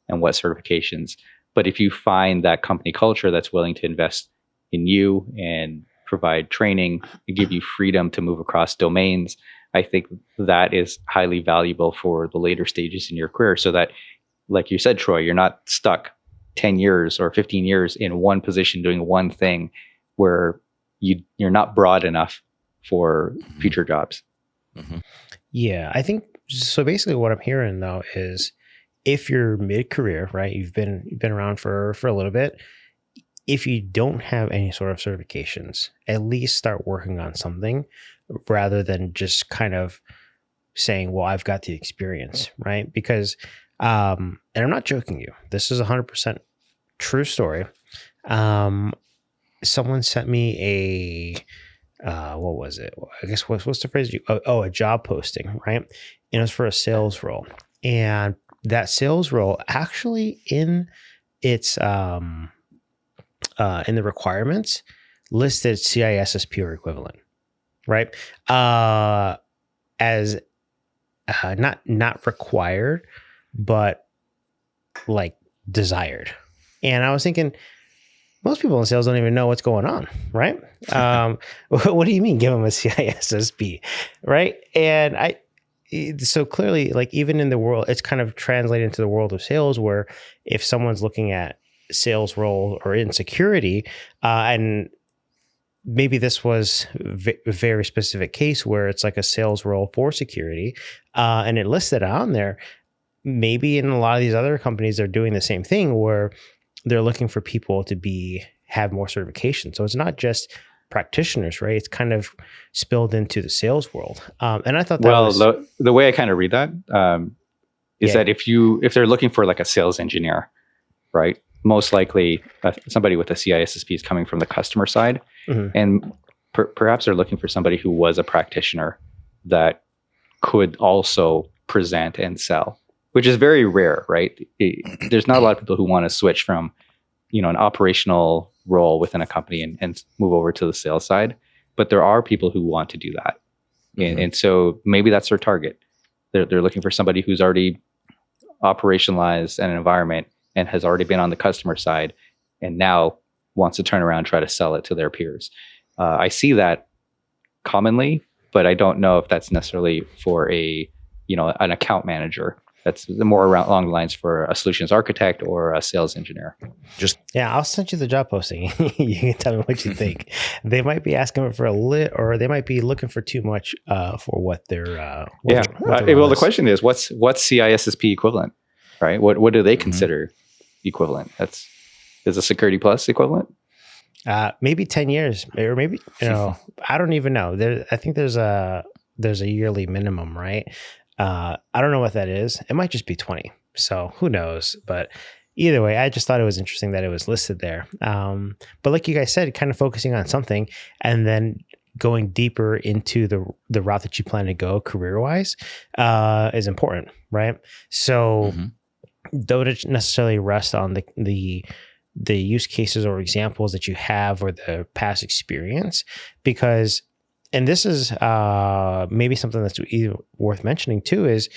and what certifications? But if you find that company culture that's willing to invest in you and provide training and give you freedom to move across domains, I think that is highly valuable for the later stages in your career, so that, like you said, Troy, you're not stuck 10 years or 15 years in one position doing one thing where you're not broad enough for future jobs. Mm-hmm. Yeah, I think so. Basically, what I'm hearing though is, if you're mid-career, right, you've been around for a little bit. If you don't have any sort of certifications, at least start working on something, rather than just kind of saying, "Well, I've got the experience," right? Because, and I'm not joking you. This is 100% true story. Someone sent me what was it? I guess what's the phrase? A job posting, right? And it was for a sales role, and that sales role actually in its in the requirements listed CISSP or equivalent, right? As not required, but like desired. And I was thinking, most people in sales don't even know what's going on, right? What do you mean give them a CISSP, right? And so clearly, like, even in the world, it's kind of translated into the world of sales, where if someone's looking at sales role or in security, and maybe this was a very specific case where it's like a sales role for security, and it listed on there. Maybe in a lot of these other companies, they're doing the same thing where they're looking for people to have more certification. So it's not just practitioners, right? It's kind of spilled into the sales world. And I thought that the way I kind of read that is that if they're looking for like a sales engineer, right? Most likely somebody with a CISSP is coming from the customer side. Mm-hmm. And perhaps they're looking for somebody who was a practitioner that could also present and sell, which is very rare, right? There's not a lot of people who want to switch from, an operational role within a company and move over to the sales side. But there are people who want to do that. Mm-hmm. And so maybe that's their target. They're looking for somebody who's already operationalized an environment and has already been on the customer side and now wants to turn around and try to sell it to their peers. I see that commonly, but I don't know if that's necessarily for an account manager. That's more along the lines for a solutions architect or a sales engineer. I'll send you the job posting. You can tell me what you think. They might be asking for a lit, or they might be looking for too much for what they're. The question is, what's CISSP equivalent, right? What do they consider equivalent? Is a Security Plus equivalent? Maybe 10 years, or maybe I don't even know. I think there's a yearly minimum, right? I don't know what that is. It might just be 20. So who knows? But either way, I just thought it was interesting that it was listed there. But like you guys said, kind of focusing on something and then going deeper into the route that you plan to go career-wise is important, right? So don't necessarily rest on the use cases or examples that you have or the past experience, because, and this is maybe something that's worth mentioning too, is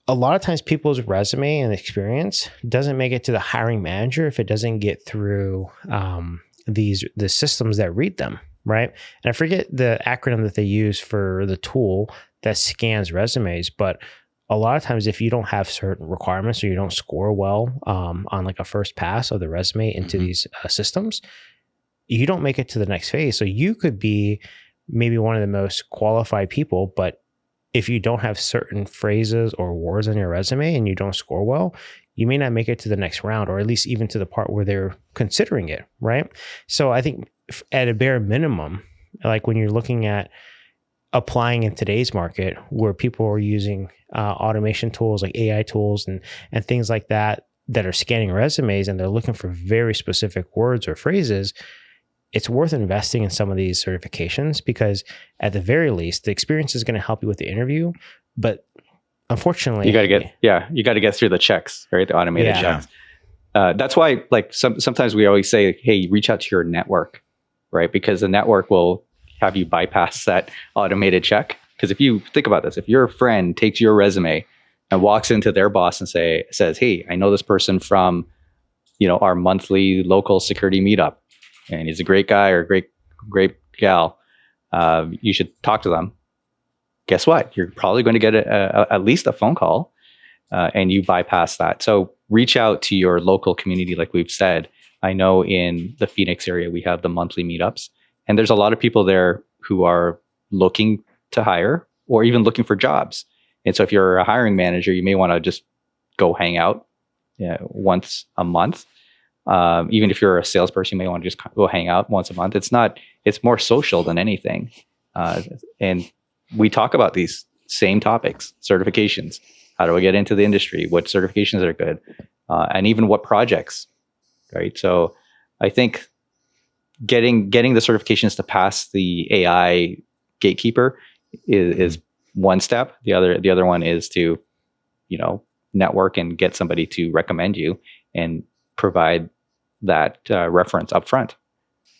a lot of times people's resume and experience doesn't make it to the hiring manager if it doesn't get through the systems that read them, right? And I forget the acronym that they use for the tool that scans resumes, but a lot of times if you don't have certain requirements or you don't score well on like a first pass of the resume into these systems, you don't make it to the next phase. So you could be maybe one of the most qualified people, but if you don't have certain phrases or words on your resume and you don't score well, you may not make it to the next round, or at least even to the part where they're considering it, right? So I think at a bare minimum, like when you're looking at applying in today's market where people are using automation tools like AI tools and things like that are scanning resumes and they're looking for very specific words or phrases, it's worth investing in some of these certifications because at the very least, the experience is going to help you with the interview. But unfortunately, you got to get through the checks, right? The automated checks. That's why, like sometimes we always say, hey, reach out to your network, right? Because the network will have you bypass that automated check. Because if you think about this, if your friend takes your resume and walks into their boss and says, hey, I know this person from, our monthly local security meetup, and he's a great guy or great gal, you should talk to them. Guess what? You're probably going to get at least a phone call, and you bypass that. So reach out to your local community, like we've said. I know in the Phoenix area, we have the monthly meetups, and there's a lot of people there who are looking to hire or even looking for jobs. And so if you're a hiring manager, you may want to just go hang out once a month. Even if you're a salesperson, you may want to just go hang out once a month. It's more social than anything. And we talk about these same topics, certifications. How do I get into the industry? What certifications are good? And even what projects, right? So I think getting the certifications to pass the AI gatekeeper is one step. The other one is to, network and get somebody to recommend you and provide that reference up front.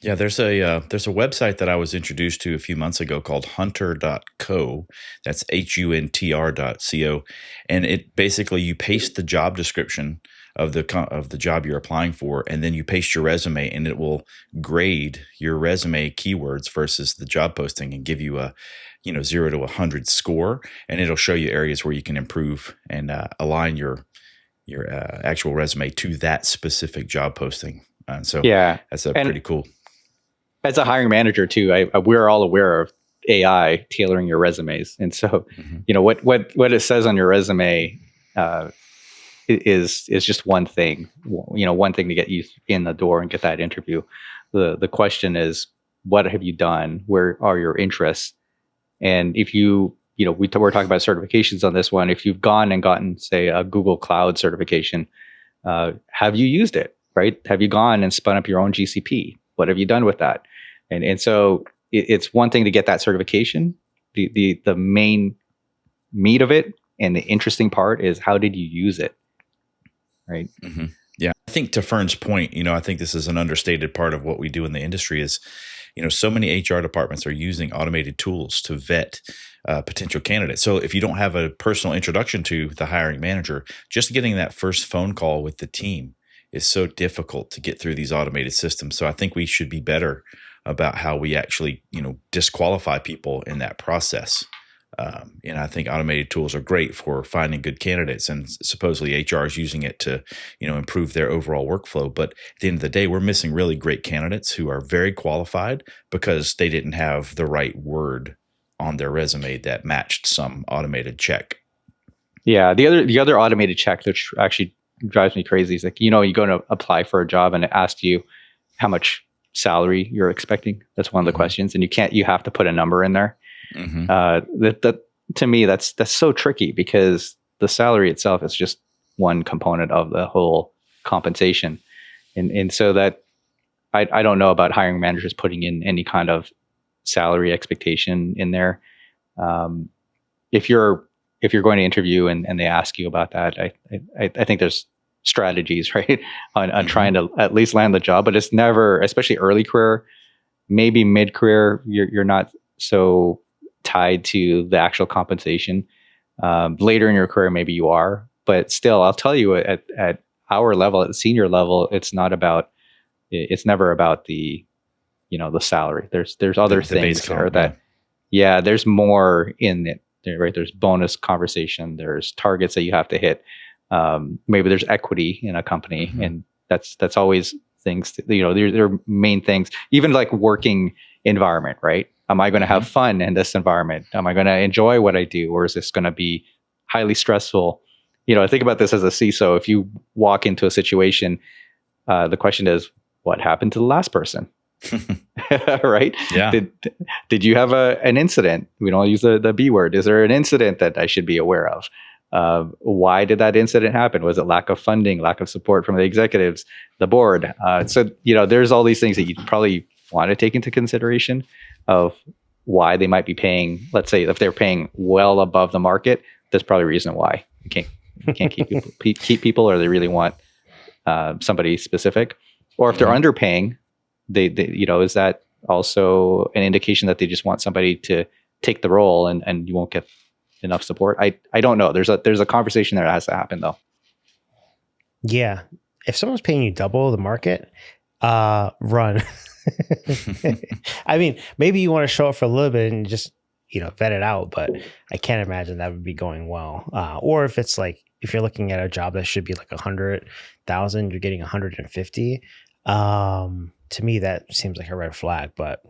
Yeah, there's a website that I was introduced to a few months ago called hunter.co. That's huntr.co. And it basically, you paste the job description of the job you're applying for, and then you paste your resume, and it will grade your resume keywords versus the job posting and give you a 0 to 100 score, and it'll show you areas where you can improve and align your actual resume to that specific job posting. So that's pretty cool. As a hiring manager too, we're all aware of AI tailoring your resumes, and so what it says on your resume is just one thing. One thing to get you in the door and get that interview. The question is, what have you done? Where are your interests? And if we're talking about certifications on this one. If you've gone and gotten, say, a Google Cloud certification, have you used it? Right? Have you gone and spun up your own GCP? What have you done with that? And so it's one thing to get that certification. The main meat of it and the interesting part is, how did you use it? Right. Mm-hmm. Yeah. I think to Fern's point, I think this is an understated part of what we do in the industry is, so many HR departments are using automated tools to vet potential candidates. So if you don't have a personal introduction to the hiring manager, just getting that first phone call with the team is so difficult to get through these automated systems. So I think we should be better about how we actually, disqualify people in that process. And I think automated tools are great for finding good candidates, and supposedly HR is using it to, improve their overall workflow. But at the end of the day, we're missing really great candidates who are very qualified because they didn't have the right word on their resume that matched some automated check. Yeah. The other automated check that actually drives me crazy is like, you go to apply for a job and it asks you how much salary you're expecting. That's one of the questions. And you have to put a number in there. Mm-hmm. That to me, that's so tricky because the salary itself is just one component of the whole compensation. And so that I don't know about hiring managers putting in any kind of salary expectation in there. If you're going to interview and they ask you about that, I think there's strategies, right, on trying to at least land the job, but it's never, especially early career, maybe mid career, you're not so tied to the actual compensation. Later in your career, maybe you are, but still, I'll tell you at our level, at the senior level, it's never about the, the salary. There's other things there that, there's more in it, right? There's bonus conversation. There's targets that you have to hit. Maybe there's equity in a company, and that's always things, there are main things, even like working environment, right? Am I going to have fun in this environment? Am I going to enjoy what I do? Or is this going to be highly stressful? I think about this as a CISO. If you walk into a situation, the question is, what happened to the last person? Right? Yeah. Did you have an incident? We don't use the B word. Is there an incident that I should be aware of? Why did that incident happen? Was it lack of funding, lack of support from the executives, the board? So, there's all these things that you probably want to take into consideration of why they might be paying. Let's say if they're paying well above the market, there's probably a reason why you can't keep people, or they really want somebody specific. Or if they're underpaying, they is that also an indication that they just want somebody to take the role and you won't get enough support? I don't know. There's a conversation there that has to happen though. Yeah. If someone's paying you double the market, run. I mean, maybe you want to show up for a little bit and just, vet it out, but I can't imagine that would be going well. Or if it's like, if you're looking at a job that should be like 100,000, you're getting 150. To me, that seems like a red flag, but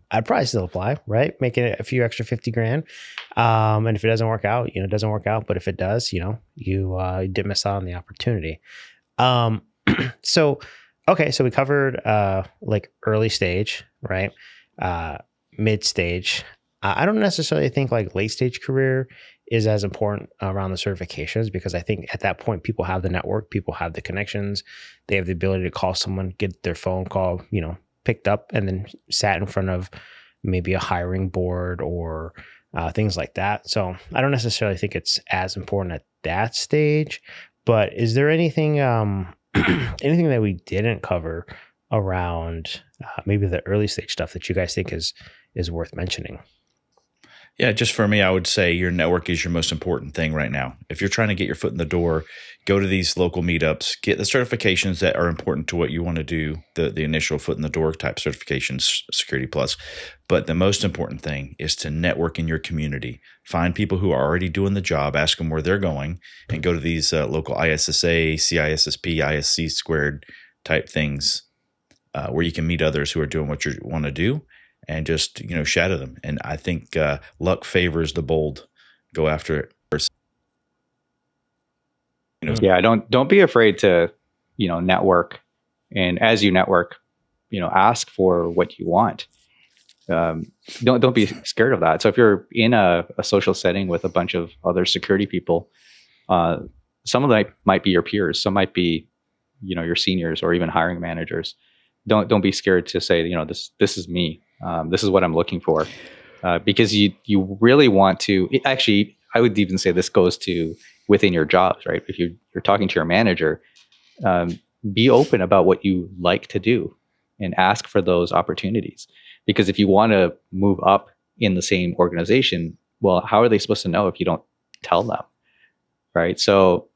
I'd probably still apply, right? Making it a few extra 50 grand. And if it doesn't work out, it doesn't work out. But if it does, you did miss out on the opportunity. So we covered like early stage, right? Mid stage. I don't necessarily think like late stage career is as important around the certifications, because I think at that point, people have the network, people have the connections, they have the ability to call someone, get their phone call, picked up, and then sat in front of maybe a hiring board or things like that. So I don't necessarily think it's as important at that stage. But is there anything anything that we didn't cover around maybe the early stage stuff that you guys think is worth mentioning? Yeah, just for me, I would say your network is your most important thing right now. If you're trying to get your foot in the door, go to these local meetups, get the certifications that are important to what you want to do, the initial foot in the door type certifications, Security Plus. But the most important thing is to network in your community. Find people who are already doing the job, ask them where they're going, and go to these local ISSA, CISSP, ISC squared type things where you can meet others who are doing what you want to do. And just, shadow them. And I think luck favors the bold. Go after it first. Yeah, don't be afraid to, network. And as you network, ask for what you want. Don't be scared of that. So if you're in a social setting with a bunch of other security people, some of them might be your peers. Some might be, your seniors or even hiring managers. Don't be scared to say, this is me. This is what I'm looking for, because you really want to. Actually, I would even say this goes to within your jobs, right? If you're talking to your manager, be open about what you like to do and ask for those opportunities. Because if you want to move up in the same organization, well, how are they supposed to know if you don't tell them, right? So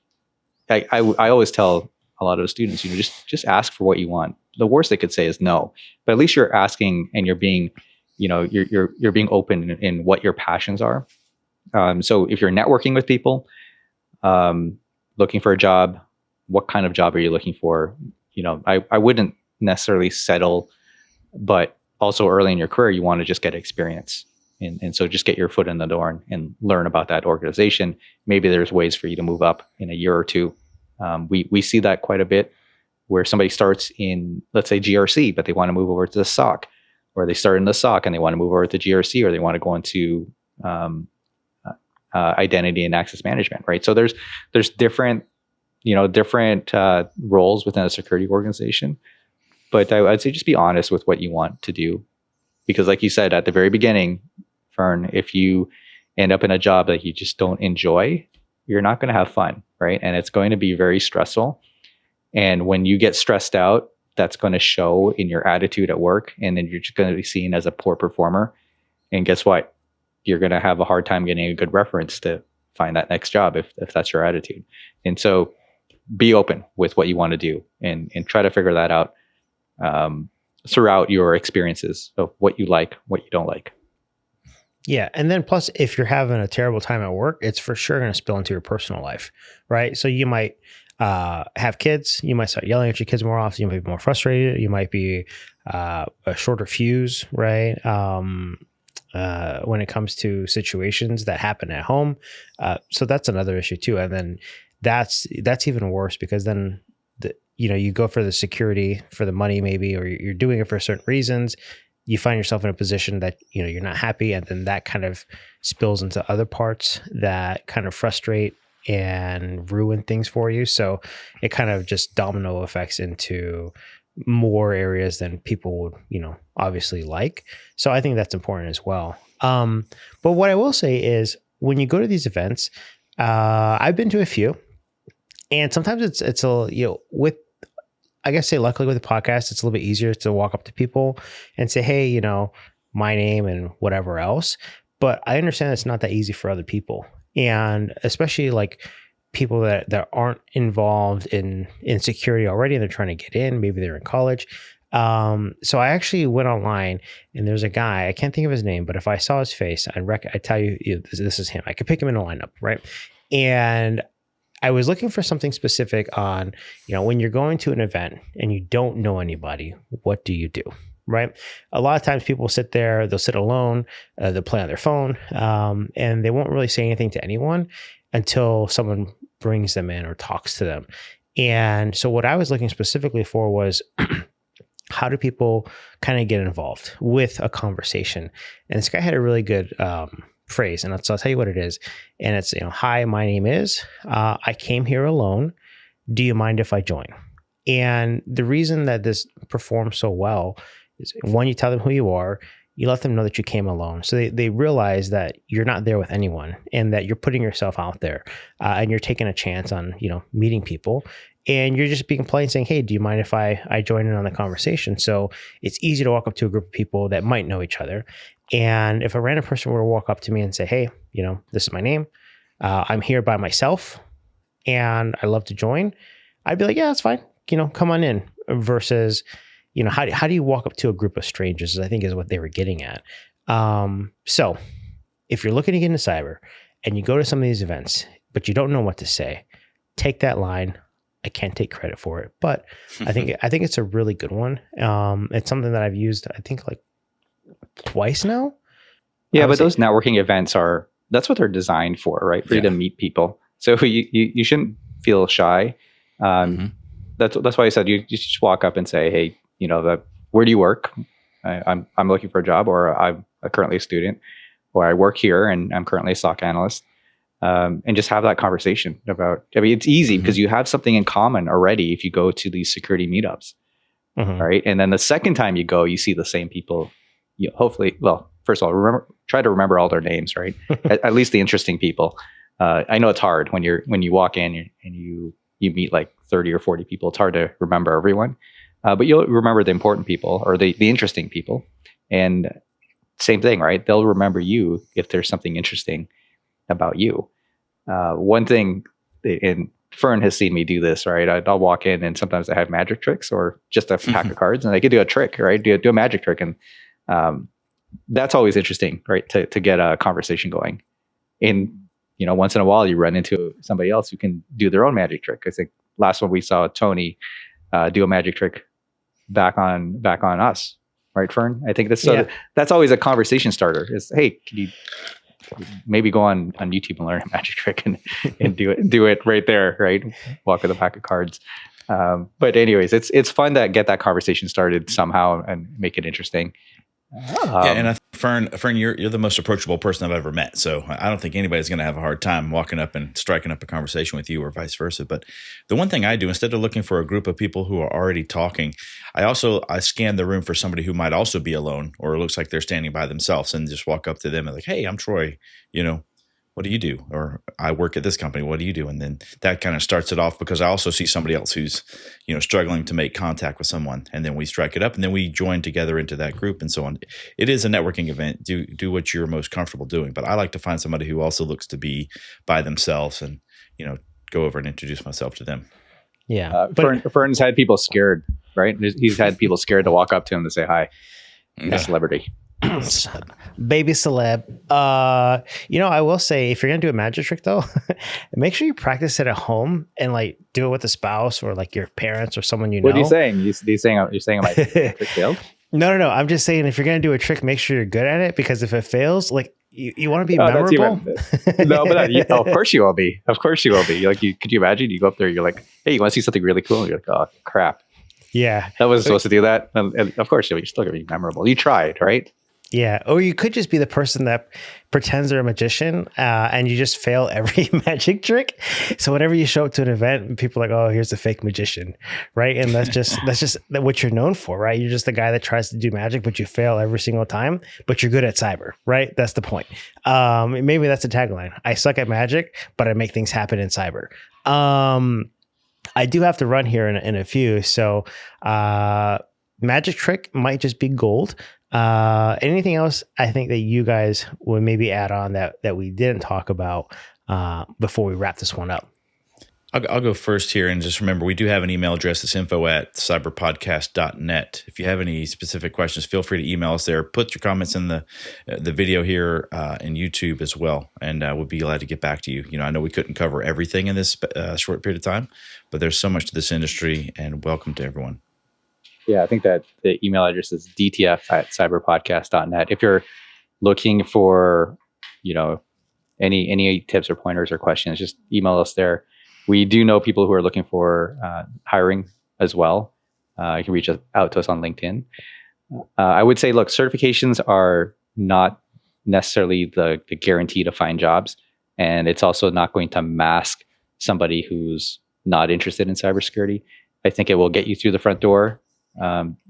I always tell a lot of the students, just ask for what you want. The worst they could say is no, but at least you're asking and you're being, you're being open in what your passions are. So if you're networking with people, looking for a job, what kind of job are you looking for? I wouldn't necessarily settle, but also early in your career, you want to just get experience. And so just get your foot in the door and learn about that organization. Maybe there's ways for you to move up in a year or two. We see that quite a bit, where somebody starts in, let's say, GRC, but they want to move over to the SOC, or they start in the SOC and they want to move over to GRC, or they want to go into identity and access management, right? So there's different roles within a security organization. But I'd say just be honest with what you want to do, because like you said at the very beginning, Fern, if you end up in a job that you just don't enjoy, you're not going to have fun, right? And it's going to be very stressful. And when you get stressed out, that's going to show in your attitude at work. And then you're just going to be seen as a poor performer. And guess what? You're going to have a hard time getting a good reference to find that next job if that's your attitude. And so be open with what you want to do and try to figure that out throughout your experiences of what you like, what you don't like. Yeah. And then plus, if you're having a terrible time at work, it's for sure going to spill into your personal life, right? So you might have kids, you might start yelling at your kids more often, you might be more frustrated, you might be a shorter fuse, right? When it comes to situations that happen at home. So that's another issue too. And then that's even worse, because then you go for the security, for the money maybe, or you're doing it for certain reasons, you find yourself in a position that, you're not happy. And then that kind of spills into other parts that kind of frustrate and ruin things for you. So it kind of just domino effects into more areas than people would, obviously like. So I think that's important as well. But what I will say is when you go to these events, I've been to a few, and sometimes it's a, with, I guess, say luckily with the podcast, it's a little bit easier to walk up to people and say, hey, my name and whatever else. But I understand it's not that easy for other people. And especially like people that aren't involved in security already and they're trying to get in, maybe they're in college. So I actually went online and there's a guy, I can't think of his name, but if I saw his face, I tell you, this is him. I could pick him in a lineup, right? And I was looking for something specific on, when you're going to an event and you don't know anybody, what do you do? Right. A lot of times people sit there, they'll sit alone, they'll play on their phone, and they won't really say anything to anyone until someone brings them in or talks to them. And so what I was looking specifically for was how do people kind of get involved with a conversation? And this guy had a really good phrase, and so I'll tell you what it is. And it's, hi, my name is, I came here alone. Do you mind if I join? And the reason that this performs so well is, one, you tell them who you are, you let them know that you came alone. So they realize that you're not there with anyone and that you're putting yourself out there and you're taking a chance on, meeting people. And you're just being polite and saying, hey, do you mind if I join in on the conversation? So it's easy to walk up to a group of people that might know each other. And if a random person were to walk up to me and say, hey, this is my name, I'm here by myself and I love to join, I'd be like, yeah, that's fine. Come on in. Versus, how do you walk up to a group of strangers, I think is what they were getting at. So if you're looking to get into cyber and you go to some of these events, but you don't know what to say, take that line. I can't take credit for it, but I think it's a really good one. It's something that I've used, I think, like twice now. Yeah, but those networking events that's what they're designed for, right? For you to meet people. So you shouldn't feel shy. That's why I said you just walk up and say, hey, where do you work? I'm looking for a job, or I'm currently a student, or I work here and I'm currently a SOC analyst. And just have that conversation about, it's easy because you have something in common already if you go to these security meetups, right? And then the second time you go, you see the same people. Hopefully, well, first of all, try to remember all their names, right? at least the interesting people. I know it's hard when you walk in and you meet like 30 or 40 people. It's hard to remember everyone, but you'll remember the important people or the interesting people. And same thing, right? They'll remember you if there's something interesting about you. One thing, and Fern has seen me do this, right? I'll walk in and sometimes I have magic tricks or just a pack of cards and I could do a trick, right? Do a magic trick. And that's always interesting, right? To get a conversation going. And, once in a while you run into somebody else who can do their own magic trick. I think last one we saw Tony do a magic trick back on us, right, Fern? I think that's always a conversation starter is, hey, can you maybe go on YouTube and learn a magic trick and do it right there, right? Walk with a pack of cards. But anyways, it's fun to get that conversation started somehow and make it interesting. And Fern, you're the most approachable person I've ever met. So I don't think anybody's going to have a hard time walking up and striking up a conversation with you or vice versa. But the one thing I do, instead of looking for a group of people who are already talking, I scan the room for somebody who might also be alone or it looks like they're standing by themselves and just walk up to them and like, hey, I'm Troy, what do you do? Or I work at this company. What do you do? And then that kind of starts it off because I also see somebody else who's, struggling to make contact with someone. And then we strike it up and then we join together into that group and so on. It is a networking event. Do what you're most comfortable doing. But I like to find somebody who also looks to be by themselves and, go over and introduce myself to them. Yeah. Fern's had people scared, right? He's had people scared to walk up to him to say hi. A celebrity. Baby celeb. I will say if you're gonna do a magic trick though, make sure you practice it at home and like do it with a spouse or like your parents or someone you know. What are you saying? You're saying my trick failed? No. I'm just saying if you're gonna do a trick, make sure you're good at it because if it fails, like You want to be Oh, that's memorable? no, but of course you will be. Of course you will be. Like, could you imagine? You go up there, you're like, hey, you want to see something really cool? And you're like, oh, crap. Yeah. That wasn't supposed to do that. And of course, you're still going to be memorable. You tried, right? Yeah. Or you could just be the person that pretends they're a magician and you just fail every magic trick. So whenever you show up to an event, people are like, oh, here's the fake magician. Right. And that's just what you're known for, right? You're just the guy that tries to do magic, but you fail every single time, but you're good at cyber, right? That's the point. Maybe that's a tagline. I suck at magic, but I make things happen in cyber. I do have to run here in a few. So magic trick might just be gold. Anything else I think that you guys would maybe add on that we didn't talk about before we wrap this one up? I'll go first here, and just remember, we do have an email address. It's info@cyberpodcast.net. If you have any specific questions, feel free to email us there. Put your comments in the video here in YouTube as well, and we'll be glad to get back to you. I know we couldn't cover everything in this short period of time, but there's so much to this industry, and welcome to everyone. Yeah, I think that the email address is dtf@cyberpodcast.net. If you're looking for, any tips or pointers or questions, just email us there. We do know people who are looking for hiring as well. You can reach out to us on LinkedIn. I would say, look, certifications are not necessarily the guarantee to find jobs. And it's also not going to mask somebody who's not interested in cybersecurity. I think it will get you through the front door.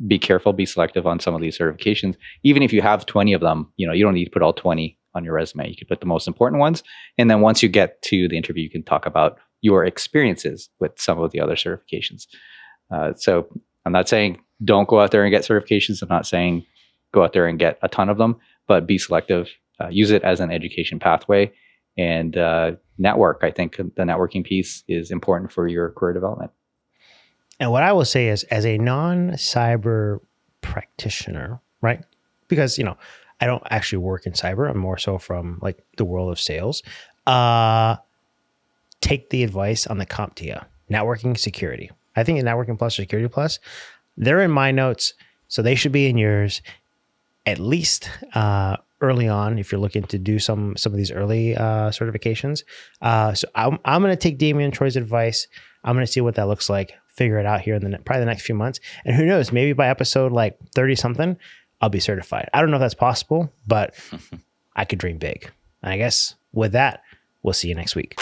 Be careful, be selective on some of these certifications. Even if you have 20 of them, you don't need to put all 20 on your resume. You can put the most important ones. And then once you get to the interview, you can talk about your experiences with some of the other certifications. So I'm not saying don't go out there and get certifications. I'm not saying go out there and get a ton of them, but be selective. Use it as an education pathway, and network. I think the networking piece is important for your career development. And what I will say is, as a non-cyber practitioner, right? Because, I don't actually work in cyber. I'm more so from like the world of sales. Take the advice on the CompTIA, networking security. I think the networking plus security plus, they're in my notes, so they should be in yours at least early on if you're looking to do some of these early certifications. So I'm going to take Damien and Troy's advice. I'm going to see what that looks like, figure it out here in probably the next few months. And who knows, maybe by episode like 30 something, I'll be certified. I don't know if that's possible, but I could dream big. And I guess with that, we'll see you next week.